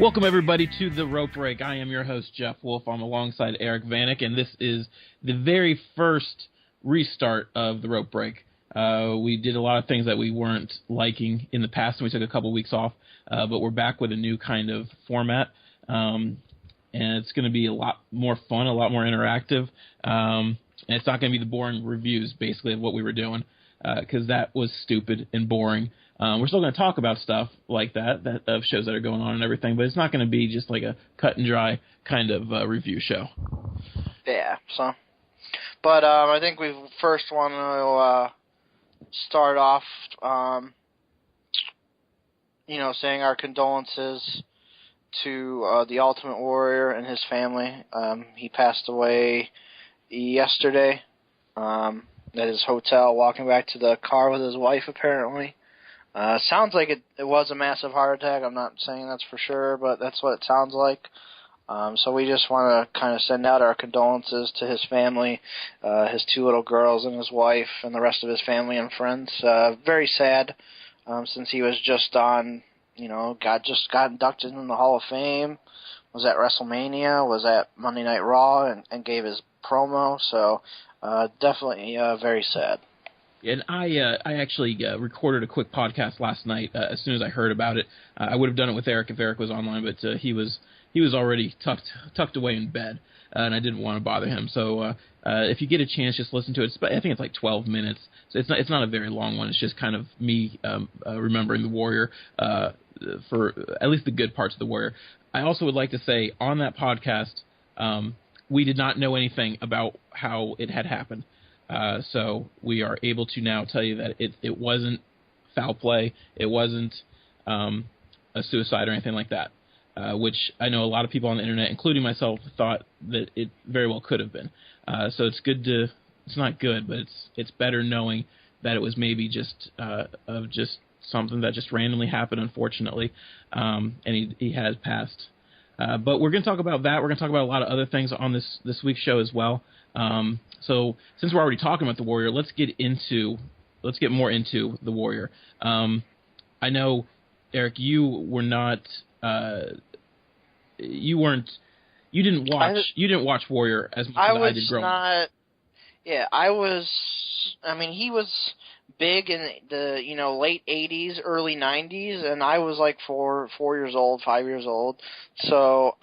Welcome, everybody, to The Rope Break. I am your host, Jeff Wolf. I'm alongside Eric Vanek, and this is the very first restart of The Rope Break. We did a lot of things that we weren't liking in the past, and we took a couple weeks off, but we're back with a new kind of format, and it's going to be a lot more fun, a lot more interactive, and it's not going to be the boring reviews, basically, of what we were doing, because that was stupid and boring. We're still going to talk about stuff like that of shows that are going on and everything, but it's not going to be just like a cut and dry kind of review show. Yeah, but I think we first want to start off, saying our condolences to the Ultimate Warrior and his family. He passed away yesterday at his hotel, walking back to the car with his wife, apparently. Sounds like it was a massive heart attack. I'm not saying that's for sure, but that's what it sounds like. So we just want to kind of send out our condolences to his family, his two little girls and his wife, and the rest of his family and friends. Very sad, since he was just got inducted in the Hall of Fame, was at WrestleMania, was at Monday Night Raw, and gave his promo. So definitely very sad. And I actually recorded a quick podcast last night as soon as I heard about it. I would have done it with Eric if Eric was online, but he was already tucked away in bed, and I didn't want to bother him. So if you get a chance, just listen to it. I think it's like 12 minutes, so it's not a very long one. It's just kind of me remembering the Warrior for at least the good parts of the Warrior. I also would like to say on that podcast, we did not know anything about how it had happened. So we are able to now tell you that it wasn't foul play, it wasn't a suicide or anything like that, which I know a lot of people on the internet, including myself, thought that it very well could have been. So it's not good, but it's better knowing that it was maybe just something that just randomly happened, unfortunately, and he has passed. But we're going to talk about that. We're going to talk about a lot of other things on this week's show as well. So since we're already talking about the Warrior, let's get more into the Warrior. I know, Eric, you didn't watch Warrior as much as I did growing up. Yeah, he was big in the late 80s, early 90s, and I was like 5 years old. So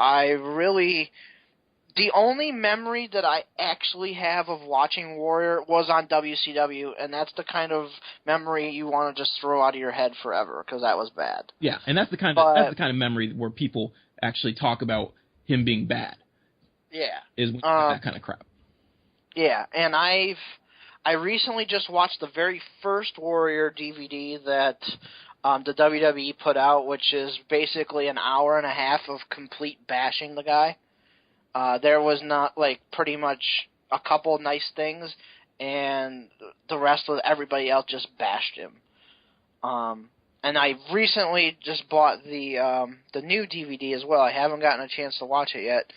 the only memory that I actually have of watching Warrior was on WCW, and that's the kind of memory you want to just throw out of your head forever, because that was bad. Yeah, and that's the kind of memory where people actually talk about him being bad. Yeah, is that kind of crap. Yeah, and I recently just watched the very first Warrior DVD that the WWE put out, which is basically an hour and a half of complete bashing the guy. There was not, pretty much a couple nice things, and the rest of everybody else just bashed him. And I recently just bought the new DVD as well. I haven't gotten a chance to watch it yet.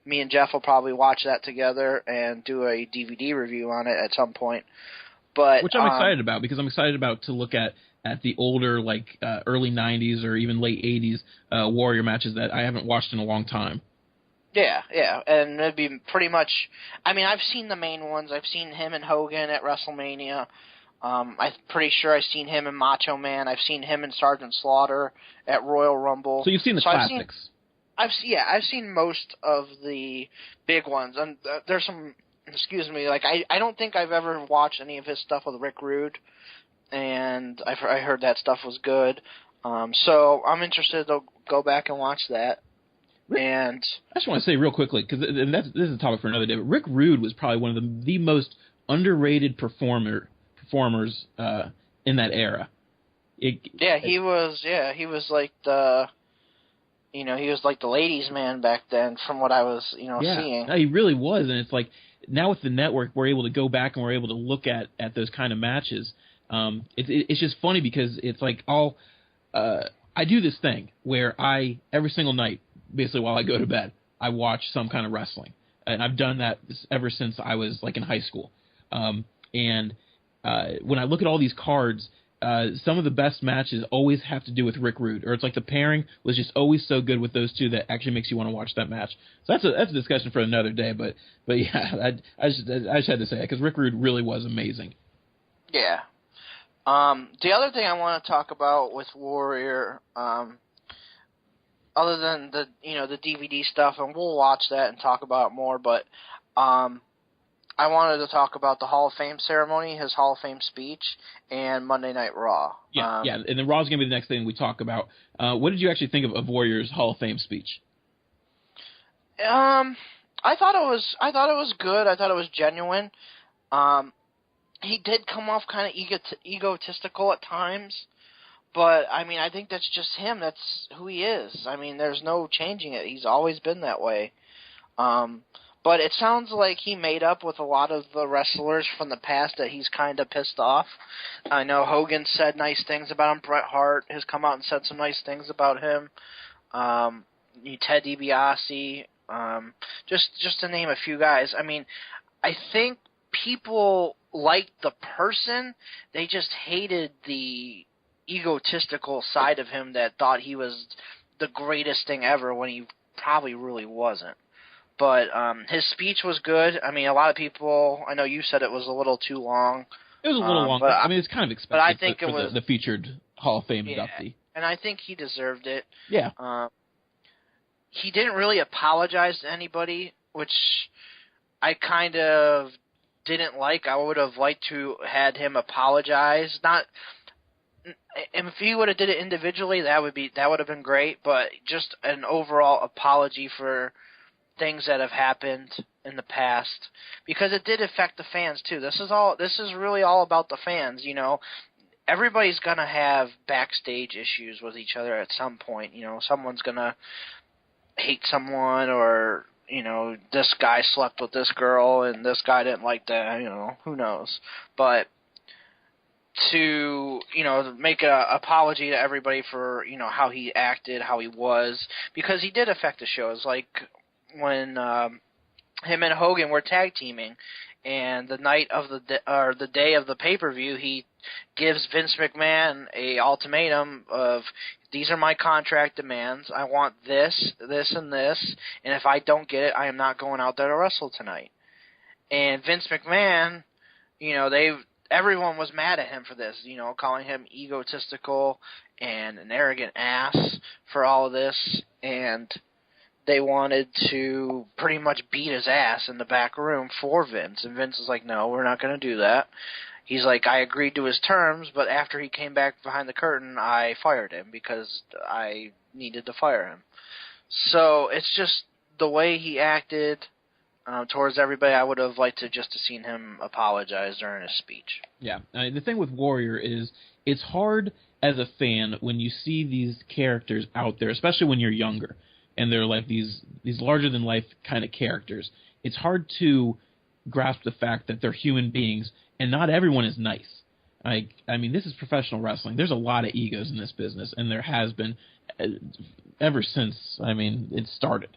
Me and Jeff will probably watch that together and do a DVD review on it at some point. Which I'm excited about, because I'm excited to look at the older, early 90s or even late 80s Warrior matches that I haven't watched in a long time. Yeah, and it'd be pretty much... I've seen the main ones. I've seen him and Hogan at WrestleMania. I'm pretty sure I've seen him and Macho Man. I've seen him and Sergeant Slaughter at Royal Rumble. So you've seen the classics. I've seen most of the big ones. And there's some... Excuse me. I don't think I've ever watched any of his stuff with Rick Rude. And I heard that stuff was good. So I'm interested to go back and watch that. And I just want to say real quickly, because this is a topic for another day, but Rick Rude was probably one of the most underrated performers in that era. He was like the ladies' man back then, from what I was seeing. No, he really was, and it's like now with the network, we're able to go back and we're able to look at those kind of matches. It's just funny because it's like I do this thing where every single night, basically while I go to bed, I watch some kind of wrestling. And I've done that ever since I was in high school. And when I look at all these cards, some of the best matches always have to do with Rick Rude, or it's like the pairing was just always so good with those two that actually makes you want to watch that match. So that's a discussion for another day. But yeah, I just had to say it because Rick Rude really was amazing. Yeah. The other thing I want to talk about with Warrior, other than the DVD stuff, and we'll watch that and talk about it more, but I wanted to talk about the Hall of Fame ceremony, his Hall of Fame speech, and Monday Night Raw. Yeah, and then Raw's going to be the next thing we talk about. What did you actually think of Warrior's Hall of Fame speech? I thought it was good. I thought it was genuine. He did come off kind of egotistical at times, but I mean, I think that's just him. That's who he is. I mean, there's no changing it. He's always been that way. But it sounds like he made up with a lot of the wrestlers from the past that he's kind of pissed off. I know Hogan said nice things about him. Bret Hart has come out and said some nice things about him. Ted DiBiase, just to name a few guys. I mean, I think people liked the person. They just hated the egotistical side of him that thought he was the greatest thing ever when he probably really wasn't. But his speech was good. I mean, a lot of people, I know you said it was a little too long. It was a little long. I mean, it's kind of expected but I think it was the featured Hall of Fame inductee. And I think he deserved it. Yeah. He didn't really apologize to anybody, which I kind of didn't like. I would have liked to had him apologize. If he would have did it individually, that would have been great. But just an overall apology for things that have happened in the past, because it did affect the fans too. This is really all about the fans. Everybody's gonna have backstage issues with each other at some point. Someone's gonna hate someone, or this guy slept with this girl and this guy didn't like that. Who knows? But to make an apology to everybody for how he acted, how he was, because he did affect the shows. Like when him and Hogan were tag teaming, and the night of the day of the pay-per-view, he gives Vince McMahon a ultimatum of, these are my contract demands. I want this, this, and this, and if I don't get it, I am not going out there to wrestle tonight. And Vince McMahon, everyone was mad at him for this, calling him egotistical and an arrogant ass for all of this, and they wanted to pretty much beat his ass in the back room for Vince. And Vince was like, no, we're not going to do that. He's like, I agreed to his terms, but after he came back behind the curtain, I fired him because I needed to fire him. So it's just the way he acted towards everybody. I would have liked to just have seen him apologize during his speech. Yeah. The thing with Warrior is it's hard as a fan when you see these characters out there, especially when you're younger, and they're like these larger-than-life kind of characters. It's hard to grasp the fact that they're human beings, and not everyone is nice. I mean, this is professional wrestling. There's a lot of egos in this business, and there has been ever since, it started.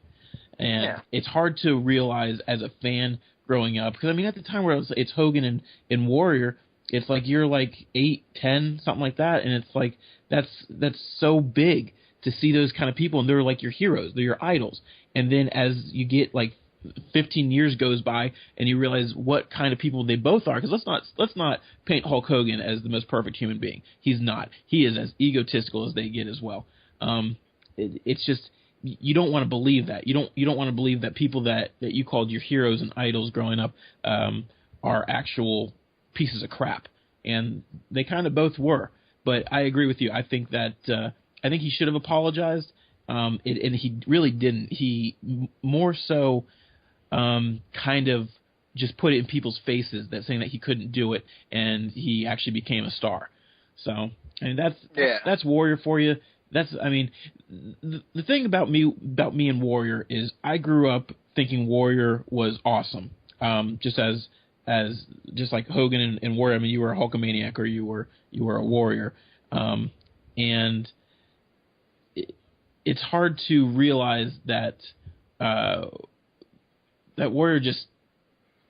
And It's hard to realize as a fan growing up, because, at the time where it's Hogan and Warrior, it's like you're like 8, 10, something like that, and it's like that's so big to see those kind of people, and they're like your heroes, they're your idols. And then as you get 15 years goes by, and you realize what kind of people they both are, because let's not paint Hulk Hogan as the most perfect human being. He's not. He is as egotistical as they get as well. It's just you don't want to believe that. You don't want to believe that people that you called your heroes and idols growing up are actual pieces of crap, and they kind of both were. But I agree with you. I think that. I think he should have apologized, and he really didn't. He more so kind of just put it in people's faces, that saying that he couldn't do it, and he actually became a star. So, that's Warrior for you. The thing about me and Warrior is I grew up thinking Warrior was awesome, just like Hogan and Warrior. You were a Hulkamaniac, or you were a Warrior, and it's hard to realize that that Warrior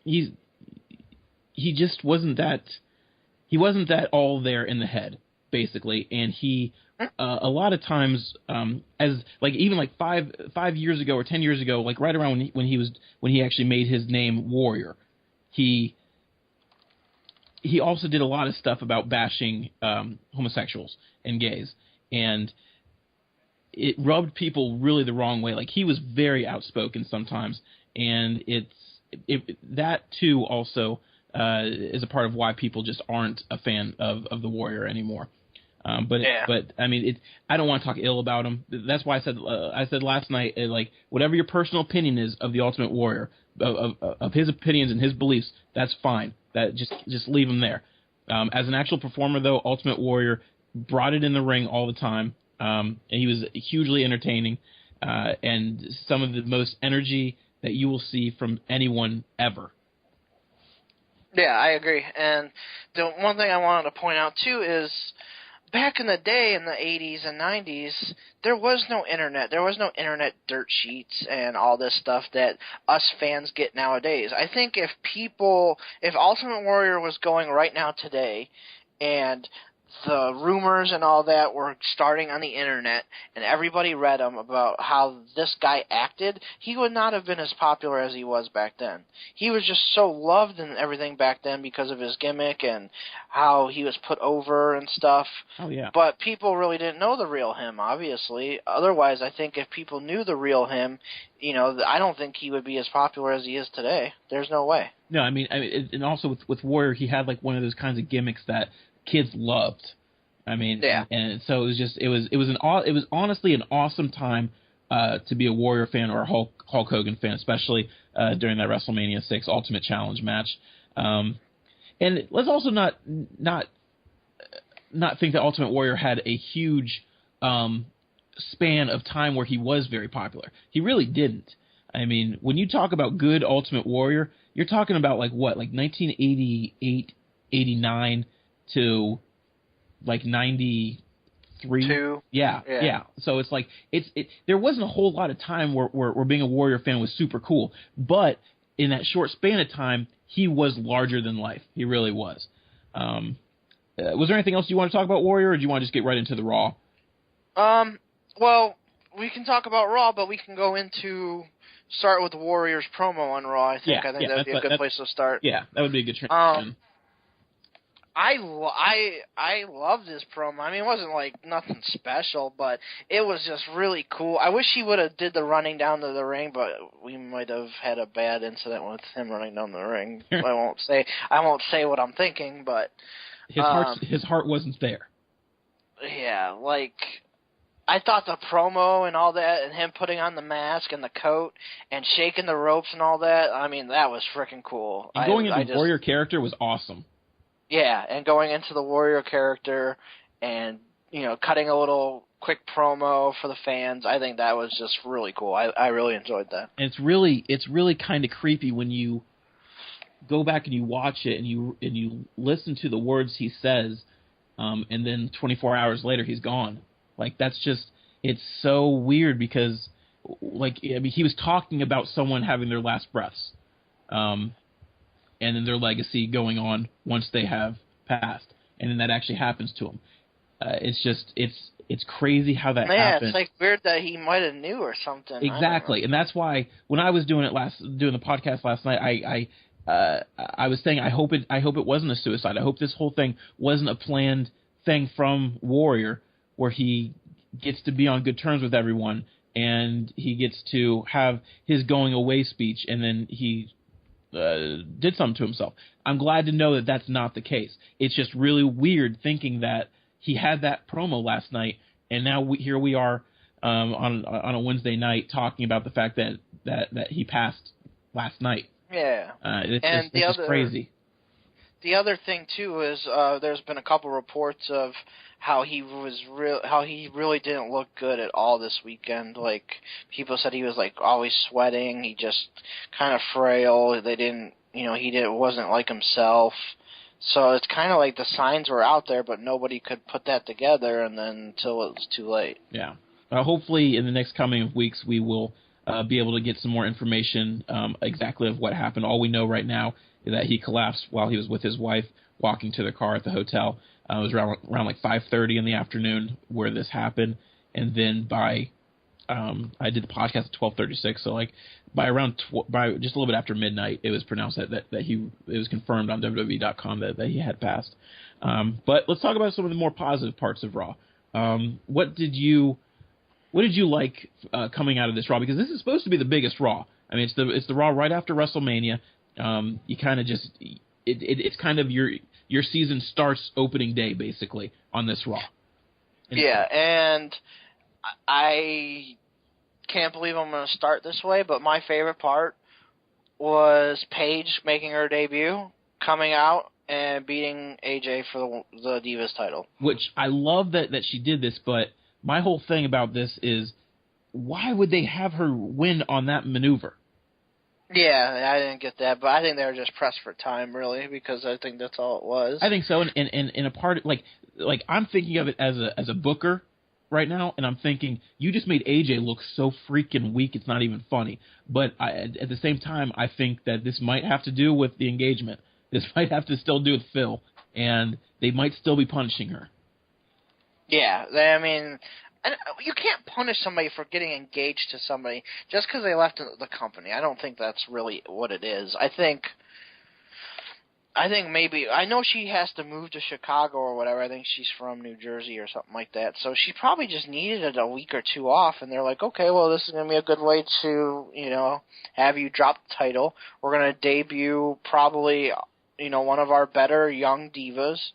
he just wasn't that all there in the head. basically, and he a lot of times as like even like 5 years ago or 10 years ago, like right around when he actually made his name Warrior, he also did a lot of stuff about bashing homosexuals and gays, and it rubbed people really the wrong way. Like, he was very outspoken sometimes, and that too also is a part of why people just aren't a fan of the Warrior anymore. But I mean, I don't want to talk ill about him. That's why I said last night, like, whatever your personal opinion is of the Ultimate Warrior, of his opinions and his beliefs, that's fine. That just leave him there. As an actual performer, though, Ultimate Warrior brought it in the ring all the time. And he was hugely entertaining, and some of the most energy that you will see from anyone ever. Yeah, I agree. And the one thing I wanted to point out, too, is back in the day, in the 80s and 90s, there was no internet. There was no internet dirt sheets and all this stuff that us fans get nowadays. I think if Ultimate Warrior was going right now today, and the rumors and all that were starting on the internet, and everybody read them about how this guy acted, he would not have been as popular as he was back then. He was just so loved and everything back then because of his gimmick and how he was put over and stuff. Oh, yeah. But people really didn't know the real him, obviously. Otherwise, I think if people knew the real him, I don't think he would be as popular as he is today. There's no way. No, I mean, and also with Warrior, he had like one of those kinds of gimmicks that kids loved. I mean, yeah. And so it was honestly an awesome time to be a Warrior fan or a Hulk Hogan fan, especially during that WrestleMania 6 Ultimate Challenge match. And let's also not think that Ultimate Warrior had a huge span of time where he was very popular. He really didn't. I mean, when you talk about good Ultimate Warrior, you're talking about like 1988, 89 to like 93. Yeah. So it's like there wasn't a whole lot of time where being a Warrior fan was super cool, but in that short span of time, he was larger than life. He really was. Was there anything else you want to talk about Warrior, or do you want to just get right into the Raw? Well, we can talk about Raw, but we can go start with the Warrior's promo on Raw. I think that would be a good place to start. Yeah, that would be a good transition. I loved this promo. I mean, it wasn't like nothing special, but it was just really cool. I wish he would have did the running down to the ring, but we might have had a bad incident with him running down the ring. I won't say what I'm thinking, but his heart wasn't there. Yeah, like, I thought the promo and all that, and him putting on the mask and the coat and shaking the ropes and all that, I mean, that was freaking cool. And going into the Warrior character was awesome. Yeah, and going into the Warrior character and, cutting a little quick promo for the fans, I think that was just really cool. I really enjoyed that. And it's really kind of creepy when you go back and you watch it and you listen to the words he says, and then 24 hours later he's gone. Like, it's so weird because, like, I mean, he was talking about someone having their last breaths. And then their legacy going on once they have passed, and then that actually happens to him. It's crazy how that happened. It's like weird that he might have knew or something. Exactly, and that's why when I was doing the podcast last night, I was saying I hope it wasn't a suicide. I hope this whole thing wasn't a planned thing from Warrior, where he gets to be on good terms with everyone and he gets to have his going away speech, and then he did something to himself. I'm glad to know that that's not the case. It's just really weird thinking that he had that promo last night, and now here we are on a Wednesday night talking about the fact that he passed last night. Yeah, it's just crazy. The other thing too is there's been a couple reports of how he really didn't look good at all this weekend. Like, people said he was like always sweating. He just kind of frail. He wasn't like himself. So it's kind of like the signs were out there, but nobody could put that together, and then until it was too late. Yeah. Hopefully in the next coming weeks we will be able to get some more information exactly of what happened. All we know right now is that he collapsed while he was with his wife walking to the car at the hotel. It was around like 5:30 in the afternoon where this happened, and then by I did the podcast at 12:36, so like by just a little bit after midnight, it was pronounced that it was confirmed on WWE.com that he had passed. But let's talk about some of the more positive parts of Raw. What did you like coming out of this Raw? Because this is supposed to be the biggest Raw. I mean, it's the Raw right after WrestleMania. You kind of just it's kind of your season starts opening day basically on this Raw. And I can't believe I'm going to start this way, but my favorite part was Paige making her debut, coming out and beating AJ for the Divas title. Which I love that she did this, but my whole thing about this is why would they have her win on that maneuver? Yeah, I didn't get that, but I think they were just pressed for time, really, because I think that's all it was. I think so, and in a part like I'm thinking of it as a booker right now, and I'm thinking you just made AJ look so freaking weak, it's not even funny. But at the same time, I think that this might have to do with the engagement. This might have to still do with Phil, and they might still be punishing her. Yeah, I mean, and you can't punish somebody for getting engaged to somebody just because they left the company. I don't think that's really what it is. I think maybe, I know she has to move to Chicago or whatever. I think she's from New Jersey or something like that. So she probably just needed a week or two off, and they're like, okay, well, this is going to be a good way to, have you drop the title. We're going to debut probably, one of our better young divas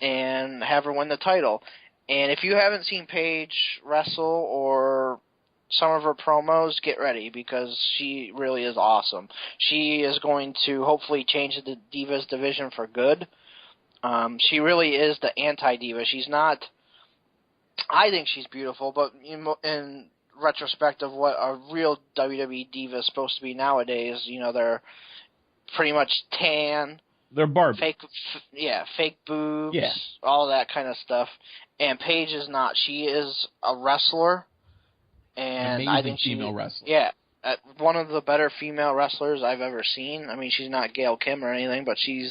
and have her win the title. And if you haven't seen Paige wrestle or some of her promos, get ready because she really is awesome. She is going to hopefully change the Divas division for good. She really is the anti-diva. She's not – I think she's beautiful, but in retrospect of what a real WWE diva is supposed to be nowadays, they're pretty much tan. They're Barbie. Fake boobs, all that kind of stuff. And Paige is not. She is a wrestler. And amazing I think female wrestler. Yeah, one of the better female wrestlers I've ever seen. I mean, she's not Gail Kim or anything, but she's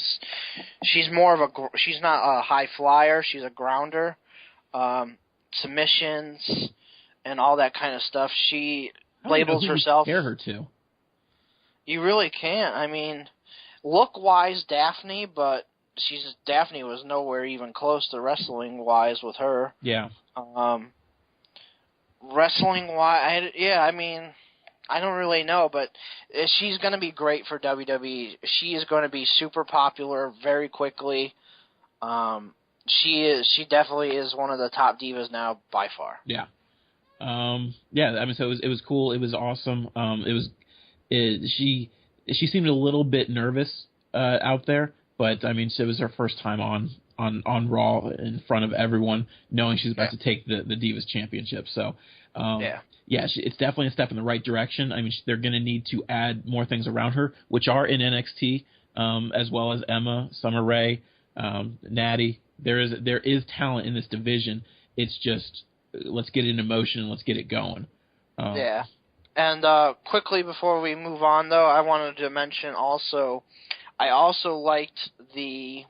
more of she's not a high flyer. She's a grounder, submissions, and all that kind of stuff. She labels herself. Compare her to. You really can't. I mean, look-wise, Daphne, but Daphne was nowhere even close to wrestling-wise with her. Yeah. Wrestling-wise, I mean, I don't really know, but she's going to be great for WWE. She is going to be super popular very quickly. She definitely is one of the top divas now by far. Yeah. I mean, so it was cool. It was awesome. She seemed a little bit nervous out there, but I mean, it was her first time on Raw in front of everyone, knowing she's about to take the Divas Championship. So, it's definitely a step in the right direction. I mean, they're going to need to add more things around her, which are in NXT, as well as Emma, Summer Rae, Natty. There is talent in this division. It's just let's get it in motion and let's get it going. And quickly before we move on, though, I wanted to mention also, I also liked the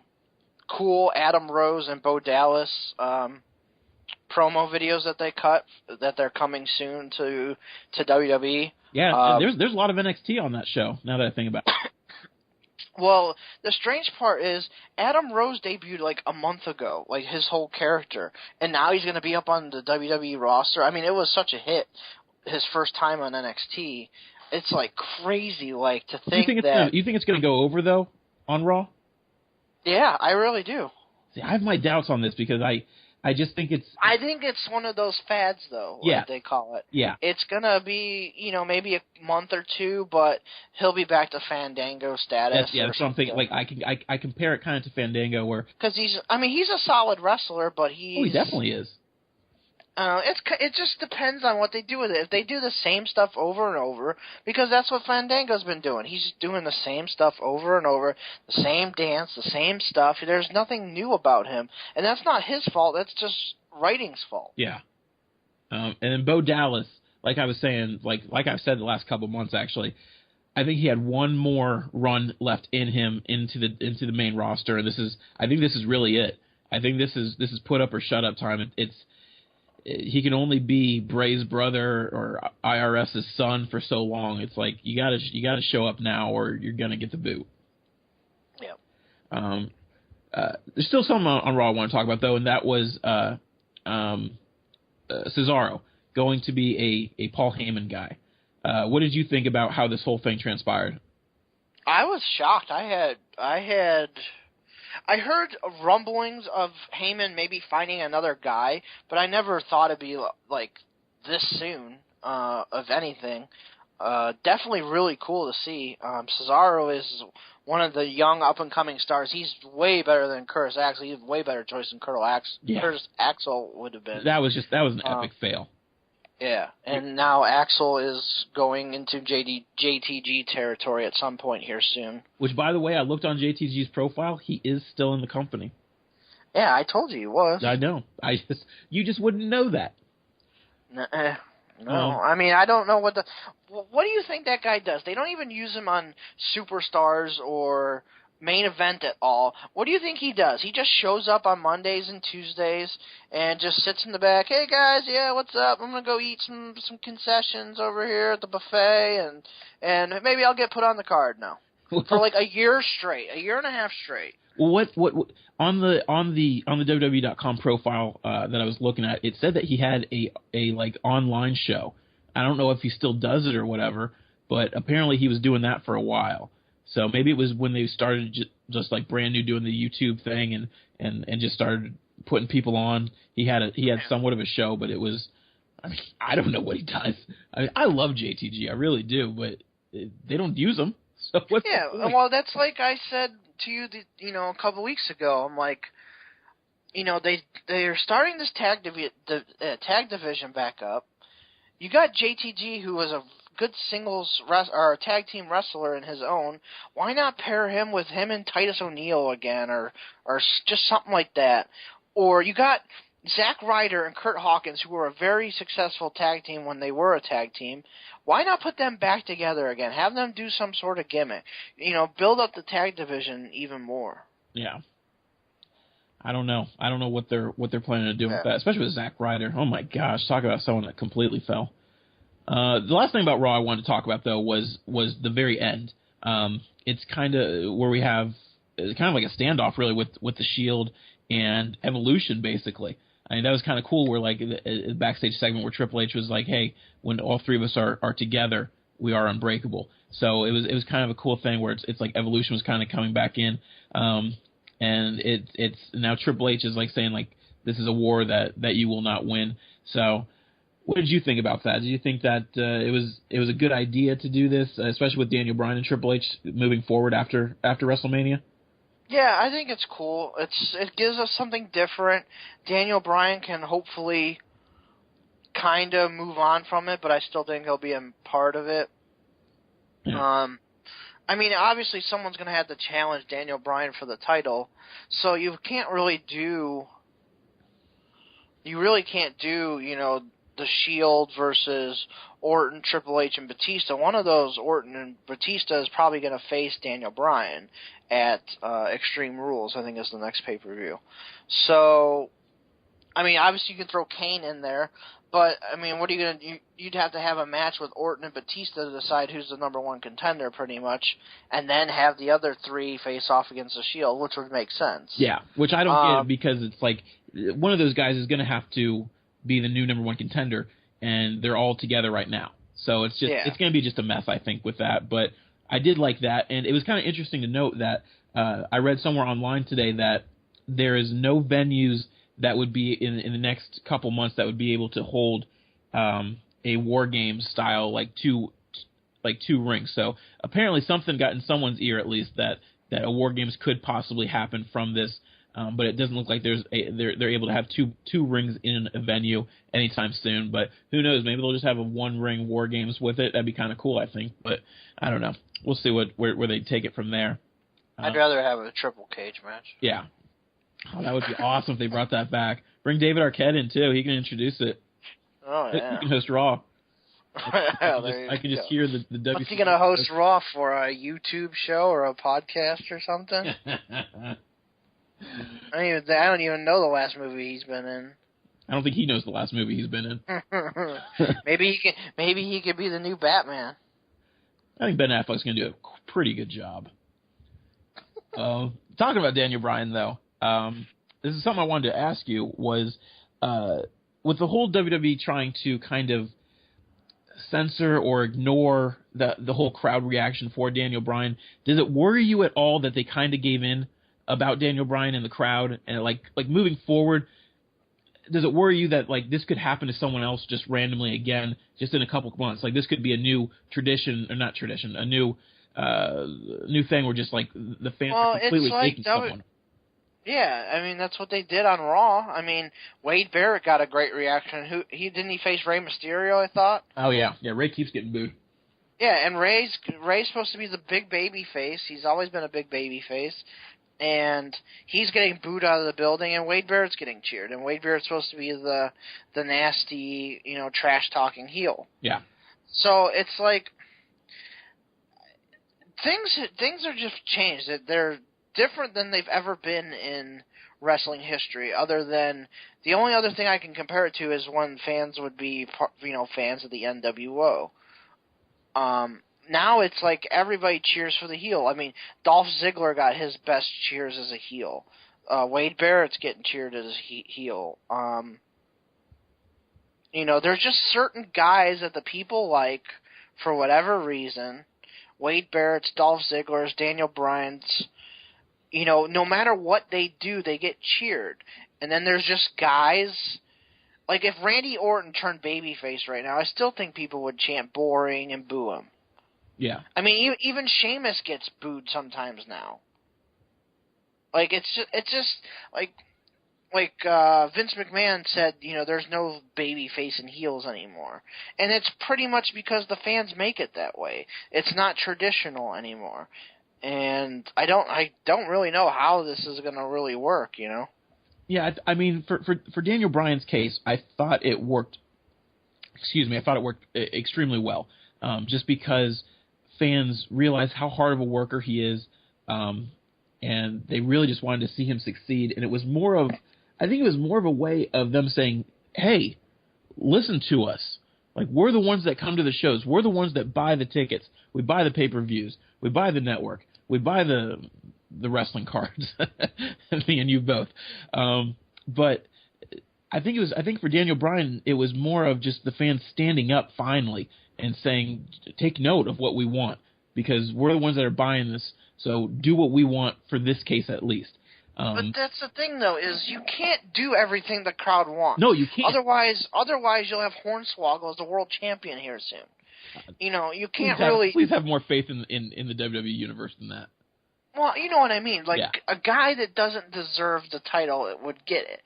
cool Adam Rose and Bo Dallas promo videos that they cut, that they're coming soon to WWE. Yeah, there's a lot of NXT on that show, now that I think about it. Well, the strange part is Adam Rose debuted like a month ago, like his whole character, and now he's going to be up on the WWE roster. I mean, it was such a hit, his first time on NXT. It's like crazy, like to think you think it's going to go over though on Raw? Yeah, I really do. See, I have my doubts on this because I just think it's... I think it's one of those fads, though, like they call it. Yeah. It's going to be, maybe a month or two, but he'll be back to Fandango status. That's what I'm thinking. Like, I compare it kind of to Fandango where... Because he's a solid wrestler, but he's... Oh, he definitely is. It just depends on what they do with it. If they do the same stuff over and over, because that's what Fandango's been doing. He's doing the same stuff over and over, the same dance, the same stuff. There's nothing new about him, and that's not his fault. That's just writing's fault. Yeah. And then Bo Dallas like I was saying, like I've said the last couple of months, actually, I think he had one more run left in him into the main roster, and I think this is really it. I think this is put up or shut up time. He can only be Bray's brother or IRS's son for so long. It's like you gotta show up now, or you're gonna get the boot. Yeah. There's still something on Raw I want to talk about though, and that was Cesaro going to be a Paul Heyman guy. What did you think about how this whole thing transpired? I was shocked. I heard rumblings of Heyman maybe finding another guy, but I never thought it'd be like this soon. Of anything, definitely really cool to see. Cesaro is one of the young up and coming stars. He's way better than Curtis Axel. He's a way better choice than Curtis Axel would have been. That was an epic fail. Yeah, and now Axel is going into JTG territory at some point here soon. Which, by the way, I looked on JTG's profile. He is still in the company. Yeah, I told you he was. I know. You just wouldn't know that. No, I mean, I don't know what do you think that guy does? They don't even use him on Superstars or Main Event at all. What do you think he does? He just shows up on Mondays and Tuesdays and just sits in the back. Hey guys, yeah, what's up? I'm gonna go eat some concessions over here at the buffet, and maybe I'll get put on the card now for like a year and a half straight. Well, what on the WWE.com profile that I was looking at, it said that he had a like online show. I don't know if he still does it or whatever, but apparently he was doing that for a while. So maybe it was when they started just like brand new doing the YouTube thing and just started putting people on. He had somewhat of a show, but it was, I mean, I don't know what he does. I mean, I love JTG, I really do, but they don't use him. So what's the point? Well, that's like I said to you, a couple weeks ago. I'm like, they're starting this tag division back up. You got JTG, who was a good singles or tag team wrestler in his own. Why not pair him with him and Titus O'Neil again, or just something like that? Or you got Zack Ryder and Kurt Hawkins, who were a very successful tag team when they were a tag team. Why not put them back together again? Have them do some sort of gimmick. Build up the tag division even more. Yeah. I don't know what they're planning to do with that, especially with Zack Ryder. Oh my gosh, talk about someone that completely fell. The last thing about Raw I wanted to talk about though was the very end. It's kind of where we have kind of like a standoff really with the Shield and Evolution basically. I mean, that was kind of cool where like the backstage segment where Triple H was like, hey, when all three of us are together, we are unbreakable. So it was kind of a cool thing where it's like Evolution was kind of coming back in. And it's now Triple H is like saying like this is a war that you will not win. So what did you think about that? Did you think that it was a good idea to do this, especially with Daniel Bryan and Triple H moving forward after WrestleMania? Yeah, I think it's cool. It gives us something different. Daniel Bryan can hopefully kind of move on from it, but I still think he'll be a part of it. Yeah. I mean, obviously someone's going to have to challenge Daniel Bryan for the title, so you really can't do, the Shield versus Orton, Triple H, and Batista. One of those, Orton and Batista, is probably going to face Daniel Bryan at Extreme Rules, I think is the next pay-per-view. So, I mean, obviously you can throw Kane in there, but, I mean, what are you going to do? You'd have to have a match with Orton and Batista to decide who's the number one contender, pretty much, and then have the other three face off against the Shield, which would make sense. Yeah, which I don't get because it's like one of those guys is going to have to be the new number one contender, and they're all together right now. So it's it's going to be just a mess, I think, with that. But I did like that, and it was kind of interesting to note that I read somewhere online today that there is no venues that would be in the next couple months that would be able to hold a War Games style like two rings. So apparently something got in someone's ear at least that a War Games could possibly happen from this. But it doesn't look like they're able to have two rings in a venue anytime soon. But who knows? Maybe they'll just have a one ring War Games with it. That'd be kind of cool, I think. But I don't know. We'll see where they take it from there. I'd rather have a triple cage match. Yeah. Oh, that would be awesome if they brought that back. Bring David Arquette in too. He can introduce it. Oh yeah. He can host Raw. I could just hear the WCW. What's he gonna host Raw for? A YouTube show or a podcast or something? I don't even know the last movie he's been in. I don't think he knows the last movie he's been in. Maybe he could be the new Batman. I think Ben Affleck's going to do a pretty good job. Talking about Daniel Bryan, though, this is something I wanted to ask you, was with the whole WWE trying to kind of censor or ignore the whole crowd reaction for Daniel Bryan, does it worry you at all that they kind of gave in about Daniel Bryan and the crowd? And like moving forward, does it worry you that like this could happen to someone else just randomly again, just in a couple of months? Like this could be a new tradition, or not tradition, a new thing where just like the fans are completely taking someone. Yeah, I mean that's what they did on Raw. I mean Wade Barrett got a great reaction. Didn't he face Rey Mysterio? I thought. Oh yeah, Rey keeps getting booed. Yeah, and Rey's supposed to be the big baby face. He's always been a big baby face. And he's getting booed out of the building, and Wade Barrett's getting cheered. And Wade Barrett's supposed to be the nasty, trash-talking heel. Yeah. So it's like things are just changed. They're different than they've ever been in wrestling history. Other than the only other thing I can compare it to is when fans would be, fans of the NWO. Now it's like everybody cheers for the heel. I mean, Dolph Ziggler got his best cheers as a heel. Wade Barrett's getting cheered as a heel. There's just certain guys that the people like for whatever reason. Wade Barrett's, Dolph Ziggler's, Daniel Bryan's. No matter what they do, they get cheered. And then there's just guys. Like if Randy Orton turned babyface right now, I still think people would chant boring and boo him. Yeah. I mean, even Sheamus gets booed sometimes now. Like it's just like Vince McMahon said, there's no baby face and heels anymore, and it's pretty much because the fans make it that way. It's not traditional anymore, and I don't really know how this is going to really work. Yeah, I mean, for Daniel Bryan's case, I thought it worked. I thought it worked extremely well, just because fans realized how hard of a worker he is, and they really just wanted to see him succeed. And it was I think it was more of a way of them saying, hey, listen to us. Like, we're the ones that come to the shows. We're the ones that buy the tickets. We buy the pay-per-views. We buy the network. We buy the wrestling cards. Me and you both. But I think for Daniel Bryan, it was more of just the fans standing up finally and saying, take note of what we want, because we're the ones that are buying this, so do what we want for this case at least. But that's the thing, though, is you can't do everything the crowd wants. No, you can't. Otherwise you'll have Hornswoggle as the world champion here soon. You can't really... Please have more faith in the WWE universe than that. Well, you know what I mean. Like, a guy that doesn't deserve the title would get it.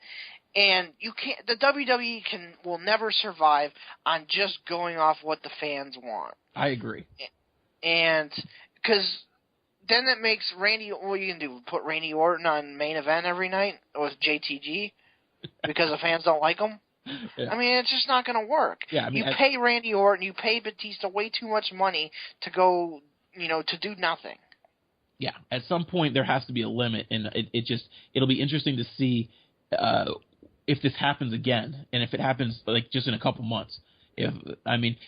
And you can't. The WWE will never survive on just going off what the fans want. I agree. And because then it makes Randy. What are you gonna do? Put Randy Orton on main event every night with JTG because the fans don't like him? Yeah. I mean, it's just not gonna work. Yeah, I mean, you pay Randy Orton, you pay Batista way too much money to go, to do nothing. Yeah, at some point there has to be a limit, and it'll be interesting to see. If this happens again, and if it happens like just in a couple months,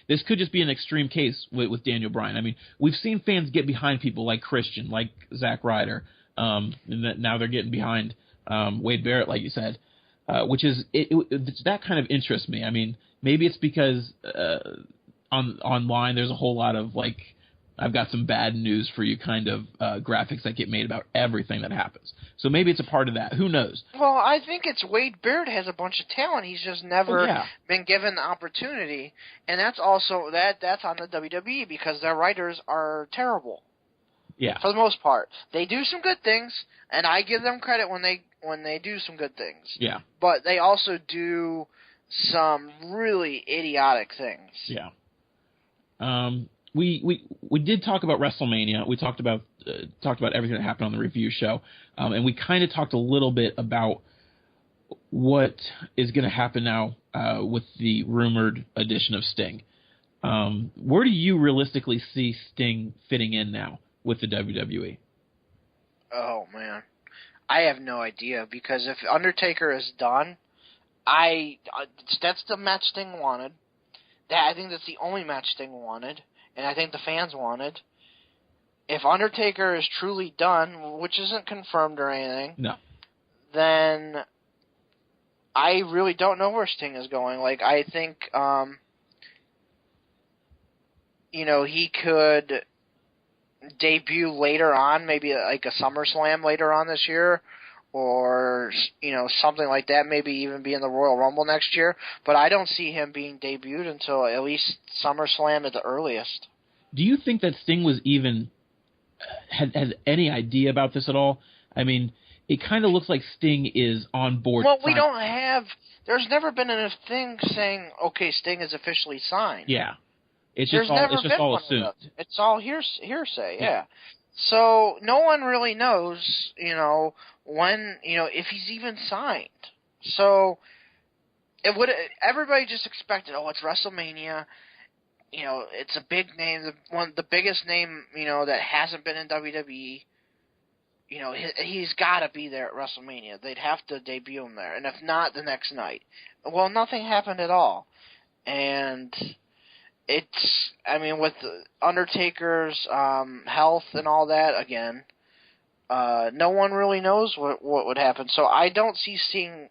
this could just be an extreme case with Daniel Bryan. I mean, we've seen fans get behind people like Christian, like Zack Ryder, and now they're getting behind Wade Barrett, like you said, which is that kind of interests me. I mean, maybe it's because online there's a whole lot of like, I've got some bad news for you kind of graphics that get made about everything that happens. So maybe it's a part of that. Who knows? Well, I think it's Wade Barrett has a bunch of talent. He's just never been given the opportunity. And that's also that's on the WWE because their writers are terrible. Yeah. For the most part. They do some good things, and I give them credit when they do some good things. Yeah. But they also do some really idiotic things. Yeah. We did talk about WrestleMania. We talked about everything that happened on the review show, and we kind of talked a little bit about what is going to happen now with the rumored addition of Sting. Where do you realistically see Sting fitting in now with the WWE? Oh, man. I have no idea, because if Undertaker is done, that's the match Sting wanted. I think that's the only match Sting wanted, and I think the fans wanted. If Undertaker is truly done, which isn't confirmed or anything, no, then I really don't know where Sting is going. Like, I think, he could debut later on, maybe like a SummerSlam later on this year, or, something like that, maybe even be in the Royal Rumble next year. But I don't see him being debuted until at least SummerSlam at the earliest. Do you think that Sting was even has any idea about this at all? I mean, it kind of looks like Sting is on board. Well, we don't have. There's never been a thing saying, okay, Sting is officially signed. Yeah, it's just all assumed. It's all hearsay. Yeah. So no one really knows, when, if he's even signed. So everybody just expected, it's WrestleMania. It's a big name, the biggest name, that hasn't been in WWE. He's got to be there at WrestleMania. They'd have to debut him there, and if not, the next night. Well, nothing happened at all, and with Undertaker's health and all that, again, no one really knows what would happen. So I don't see Sting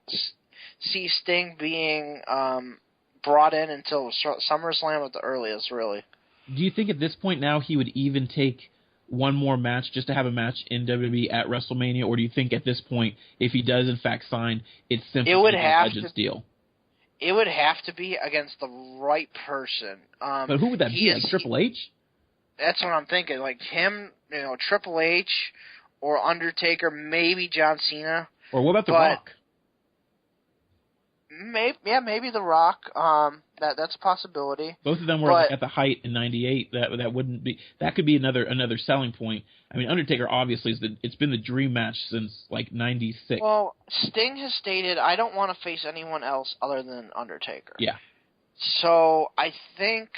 being brought in until SummerSlam at the earliest, really. Do you think at this point now he would even take one more match just to have a match in WWE at WrestleMania, or do you think at this point, if he does in fact sign, it's simply a Legends deal? It would have to be against the right person. But who would that be? Like Triple H? That's what I'm thinking. Like him, Triple H, or Undertaker, maybe John Cena. Or what about The Rock? Maybe The Rock. That's a possibility. Both of them were at the height in '98. That wouldn't be. That could be another selling point. I mean, Undertaker obviously it's been the dream match since like '96. Well, Sting has stated, I don't want to face anyone else other than Undertaker. Yeah. So I think,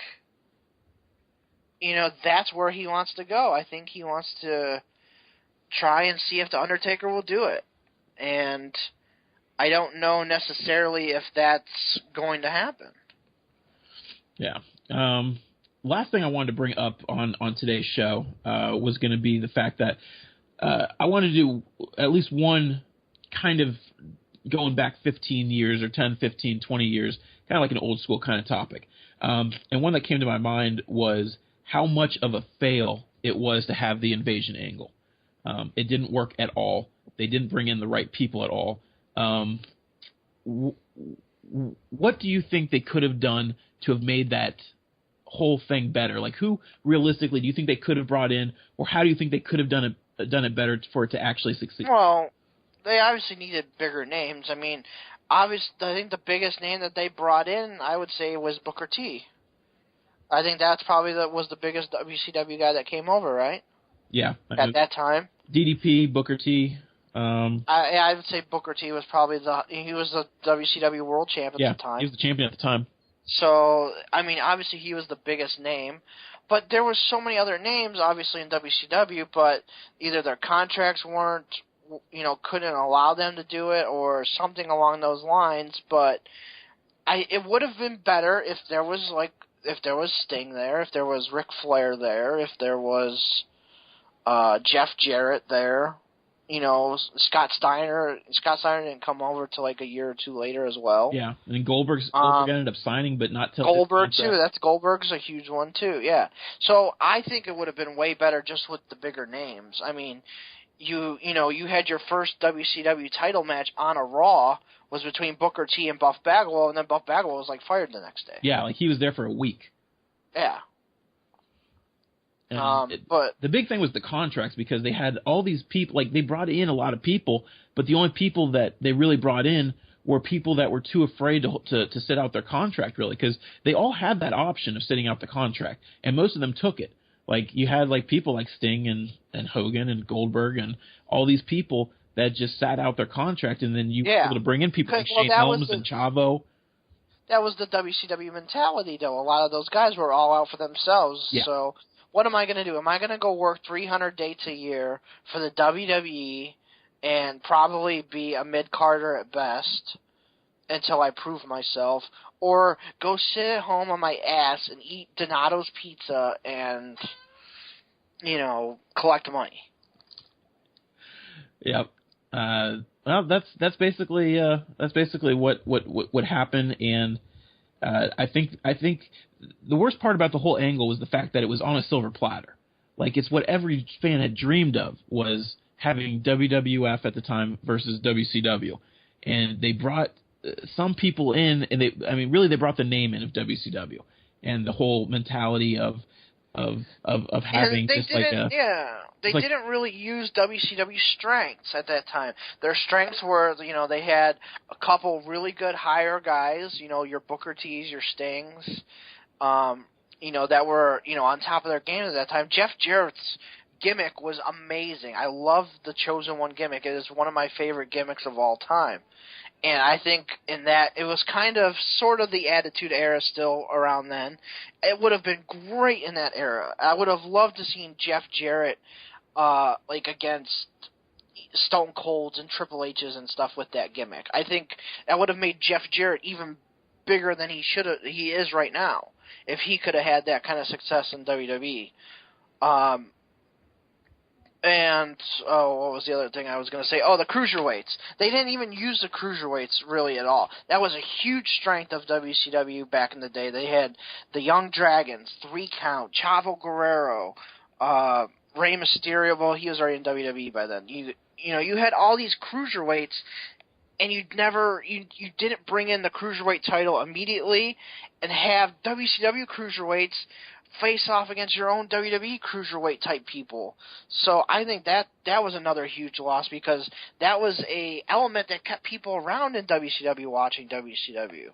that's where he wants to go. I think he wants to try and see if the Undertaker will do it, and I don't know necessarily if that's going to happen. Yeah. Last thing I wanted to bring up on today's show was going to be the fact that I wanted to do at least one kind of going back 15 years or 10, 15, 20 years, kind of like an old school kind of topic. And one that came to my mind was how much of a fail it was to have the invasion angle. It didn't work at all. They didn't bring in the right people at all. What do you think they could have done to have made that whole thing better? Like, who realistically do you think they could have brought in, or how do you think they could have done it better for it to actually succeed? Well, they obviously needed bigger names. I mean, I think the biggest name that they brought in, I would say, was Booker T. I think that's probably was the biggest WCW guy that came over, right? Yeah. At that time. DDP, Booker T. I would say Booker T was probably he was the WCW World Champ at the time. He was the champion at the time. So, I mean, obviously he was the biggest name, but there were so many other names, obviously, in WCW, but either their contracts weren't, couldn't allow them to do it, or something along those lines. But it would have been better if there was Sting there, if there was Ric Flair there, if there was Jeff Jarrett there. Scott Steiner didn't come over till like a year or two later as well. Yeah, and then Goldberg ended up signing, but not till Goldberg too. Goldberg's a huge one too. Yeah, so I think it would have been way better just with the bigger names. I mean, you had your first WCW title match on a Raw was between Booker T and Buff Bagwell, and then Buff Bagwell was like fired the next day. Yeah, like he was there for a week. Yeah. But the big thing was the contracts, because they had all these people. Like, they brought in a lot of people, but the only people that they really brought in were people that were too afraid to sit out their contract, really, because they all had that option of sitting out the contract, and most of them took it. Like, you had like people like Sting and Hogan and Goldberg and all these people that just sat out their contract, and then you were able to bring in people like Shane Helms and Chavo. that was the WCW mentality, though. A lot of those guys were all out for themselves. Yeah. So what am I going to do? Am I going to go work 300 dates a year for the WWE and probably be a mid-carder at best until I prove myself, or go sit at home on my ass and eat Donato's pizza and, collect money? Yep. Well, that's basically what happened, and I think the worst part about the whole angle was the fact that it was on a silver platter. Like, it's what every fan had dreamed of, was having WWF at the time versus WCW, and they brought some people in, and they brought the name in of WCW and the whole mentality of having They didn't really use WCW strengths at that time. Their strengths were, they had a couple really good hire guys, your Booker T's, your Stings, that were, on top of their game at that time. Jeff Jarrett's gimmick was amazing. I love the Chosen One gimmick. It is one of my favorite gimmicks of all time. And I think in that, it was kind of sort of the Attitude Era still around then. It would have been great in that era. I would have loved to seen Jeff Jarrett, against Stone Colds and Triple H's and stuff with that gimmick. I think that would have made Jeff Jarrett even bigger than he is right now, if he could have had that kind of success in WWE. And, what was the other thing I was going to say? Oh, the cruiserweights. They didn't even use the cruiserweights really at all. That was a huge strength of WCW back in the day. They had the Young Dragons, 3 Count, Chavo Guerrero, Rey Mysterio. Well, he was already in WWE by then. You had all these cruiserweights, and you didn't bring in the cruiserweight title immediately and have WCW cruiserweights face off against your own WWE cruiserweight type people. So I think that was another huge loss, because that was a element that kept people around in WCW watching WCW.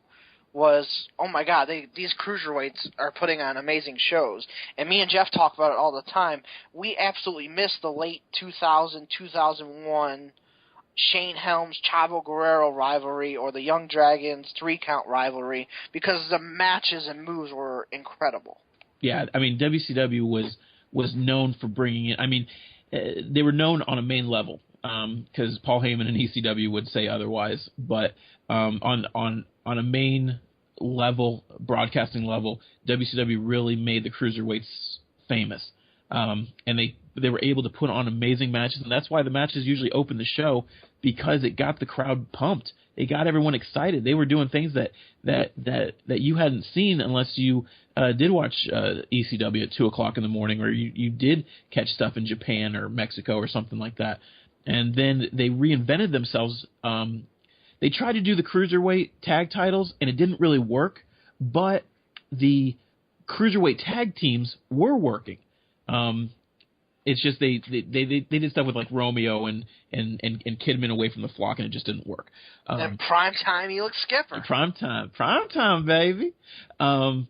Was, oh my God, these cruiserweights are putting on amazing shows. And me and Jeff talk about it all the time. We absolutely missed the late 2000, 2001 Shane Helms, Chavo Guerrero rivalry, or the Young Dragons 3 Count rivalry, because the matches and moves were incredible. Yeah, WCW was known for bringing in. They were known on a main level, because Paul Heyman and ECW would say otherwise. But on a main level, broadcasting level, WCW really made the cruiserweights famous, and they were able to put on amazing matches, and that's why the matches usually open the show, because it got the crowd pumped. It got everyone excited. They were doing things that you hadn't seen unless you did watch ECW at 2 o'clock in the morning, or you did catch stuff in Japan or Mexico or something like that. And then they reinvented themselves. They tried to do the cruiserweight tag titles, and it didn't really work. But the cruiserweight tag teams were working. It's just they did stuff with like Romeo and Kidman away from the flock, and it just didn't work. And prime time, Elix Skipper. Prime time, baby. My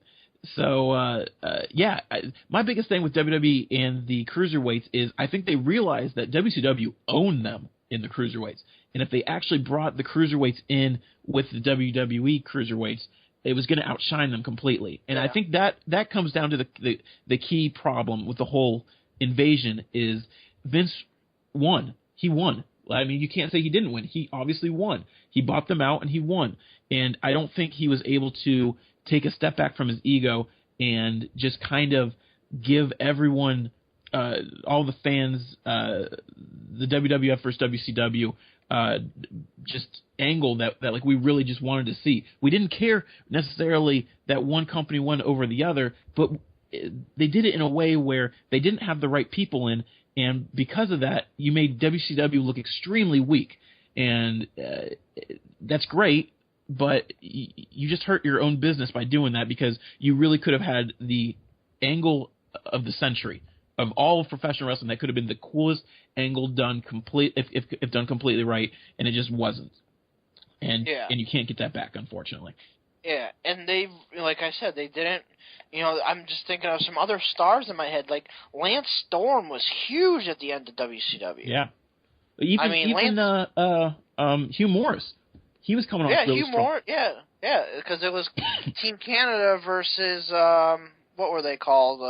biggest thing with WWE and the cruiserweights is I think they realized that WCW owned them in the cruiserweights, and if they actually brought the cruiserweights in with the WWE cruiserweights, it was going to outshine them completely. And I think that comes down to the key problem with the whole invasion is Vince won. He won. You can't say he didn't win. He obviously won. He bought them out and he won. And I don't think he was able to take a step back from his ego and just kind of give everyone, all the fans, the WWF versus WCW, just angle that like we really just wanted to see. We didn't care necessarily that one company won over the other, but they did it in a way where they didn't have the right people in, and because of that, you made WCW look extremely weak. And that's great, but you just hurt your own business by doing that, because you really could have had the angle of the century of all of professional wrestling. That could have been the coolest angle done if done completely right, and it just wasn't. And you can't get that back, unfortunately. Yeah, and they, like I said, they didn't. I'm just thinking of some other stars in my head. Like Lance Storm was huge at the end of WCW. Yeah, even Hugh Morris, he was coming off really strong. Yeah, Yeah, because it was Team Canada versus what were they called?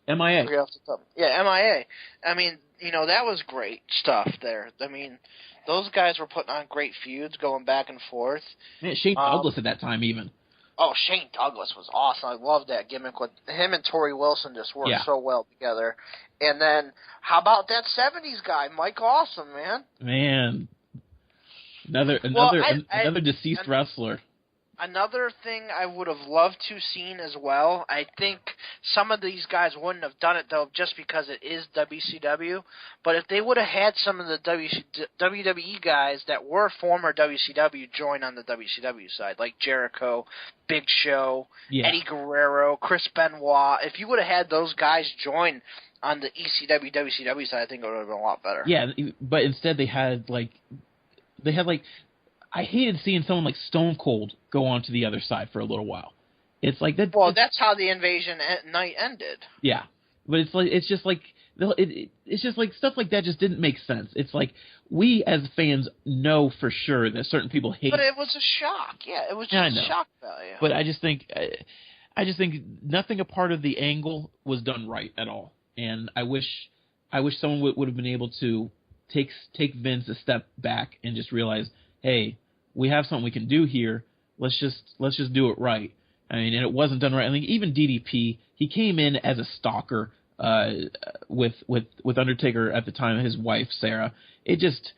MIA. Yeah, MIA. I mean, that was great stuff there. I mean, those guys were putting on great feuds, going back and forth. Man, Shane Douglas at that time even. Oh, Shane Douglas was awesome. I loved that gimmick with him and Torrie Wilson just worked so well together. And then, how about that 70s guy, Mike Awesome, man? Man, another deceased wrestler. Another thing I would have loved to seen as well, I think some of these guys wouldn't have done it, though, just because it is WCW. But if they would have had some of the WWE guys that were former WCW join on the WCW side, like Jericho, Big Show, Eddie Guerrero, Chris Benoit, if you would have had those guys join on the ECW, WCW side, I think it would have been a lot better. Yeah, but instead they had I hated seeing someone like Stone Cold go on to the other side for a little while. It's like that. Well, that's how the Invasion night ended. Yeah, but it's just like stuff like that just didn't make sense. It's like we as fans know for sure that certain people hate. But it was a shock. Yeah, it was just a shock value. But I just think nothing a part of the angle was done right at all. And I wish someone would have been able to take Vince a step back and just realize, hey, we have something we can do here. Let's just do it right. I mean, and it wasn't done right. I mean, even DDP, he came in as a stalker with Undertaker at the time, his wife Sarah. It just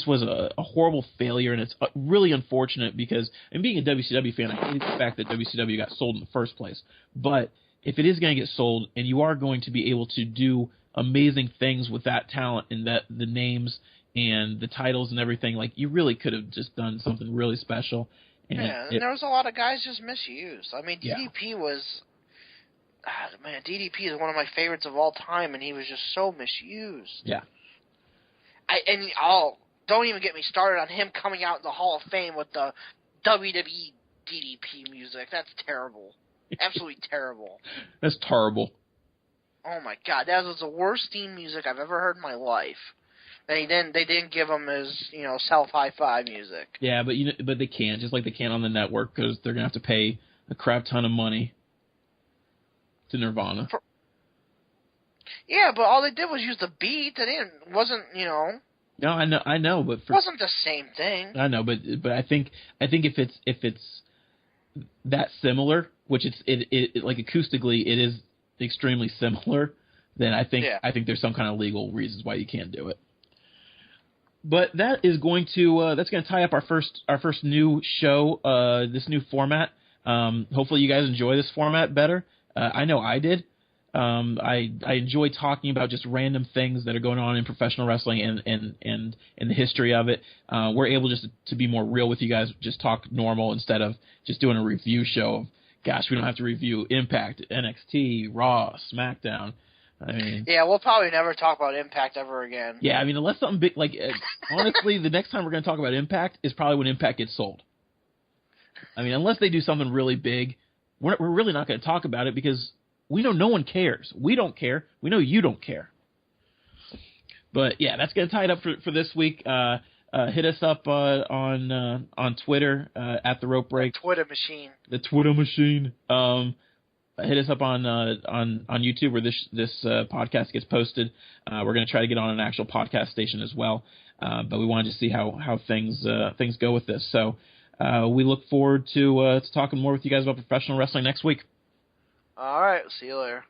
was a horrible failure, and it's really unfortunate because, and being a WCW fan, I hate the fact that WCW got sold in the first place. But if it is going to get sold, and you are going to be able to do amazing things with that talent and that the names and the titles and everything, like, you really could have just done something really special. And there was a lot of guys just misused. I mean, DDP was, DDP is one of my favorites of all time, and he was just so misused. Yeah. Don't even get me started on him coming out in the Hall of Fame with the WWE DDP music. That's terrible. Absolutely terrible. That's terrible. Oh my God, that was the worst theme music I've ever heard in my life. They didn't give him his self high five music. Yeah, but they can't, just like they can't on the network, because they're gonna have to pay a crap ton of money to Nirvana. Yeah, but all they did was use the beat. Wasn't. No, I know, but it wasn't the same thing. I know, but I think if it's that similar, which it like acoustically it is extremely similar, then I think there's some kind of legal reasons why you can't do it. But that is going to tie up our first new show, this new format. Hopefully you guys enjoy this format better. I know I did. I enjoy talking about just random things that are going on in professional wrestling and the history of it. We're able just to be more real with you guys, just talk normal instead of just doing a review show of, gosh, we don't have to review Impact, NXT, Raw, SmackDown. I mean, yeah, we'll probably never talk about Impact ever again. Yeah, I mean, unless something big, like, honestly, the next time we're going to talk about Impact is probably when Impact gets sold. I mean, unless they do something really big, we're really not going to talk about it because we know no one cares. We don't care. We know you don't care. But yeah, that's going to tie it up for this week. Hit us up on Twitter at the Rope Break. The Twitter machine. The Twitter machine. Hit us up on YouTube where this podcast gets posted. We're going to try to get on an actual podcast station as well, but we wanted to see how things go with this. So we look forward to talking more with you guys about professional wrestling next week. All right, see you later.